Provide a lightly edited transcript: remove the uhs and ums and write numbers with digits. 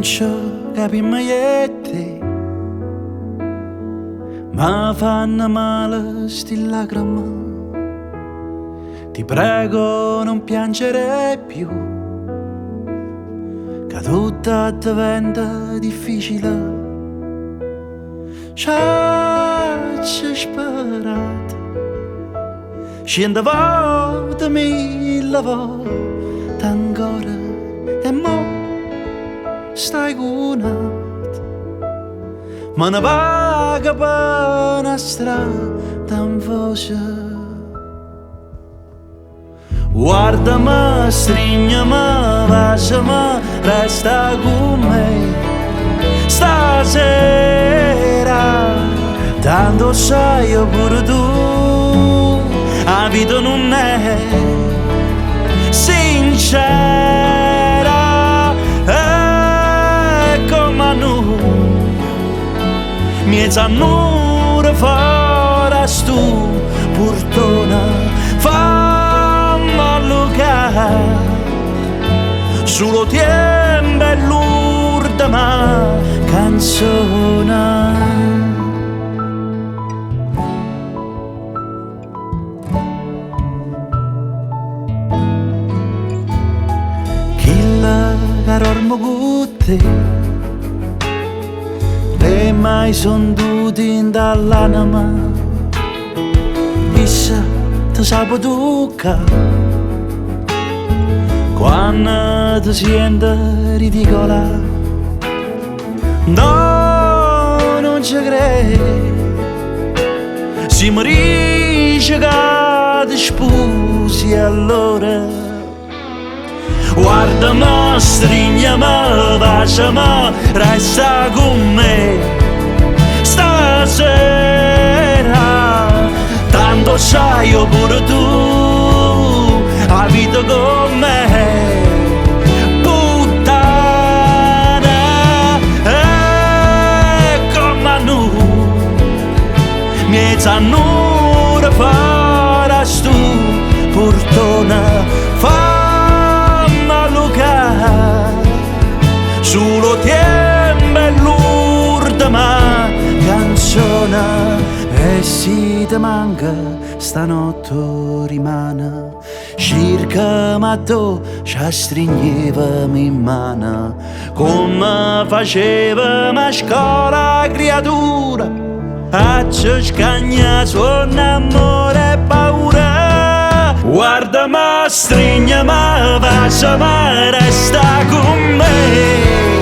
ci capiamo io e te, ma fanno male sti lacrime. Ti prego non piangere più, che tutto diventa difficile. Ci hai sperato 100 volte, 1000 volte ancora, e mo stai cunato. Ma ne vaga per una strada in voce. Guardami, strignami, baciami, resta con me stasera. Tanto sai pure tu, la vita non è sincera, come noi mezz'ora fuori stu portone fammi allungare. Solo tempo è l'ultima canzone. Che dormo con te, le mai son tutti dall'anima, chissà ti sapo tocca quando ti senti ridicola. No, non ci credo, se mi dici che ti sposi allora. Guardami, strignami, baciami, resta con me stasera. Tanto sai pure tu, la vita con me, puttana, come noi mezz'ora fuori stu portone. Solo tempo è l'ultima canzone, e se ti manca stanotte rimane circa ma tu ci stringevamo in mano, come facevamo a scuola creatura, a ci scagna suon amore e paura. Guardami, strignami, baciami, resta con me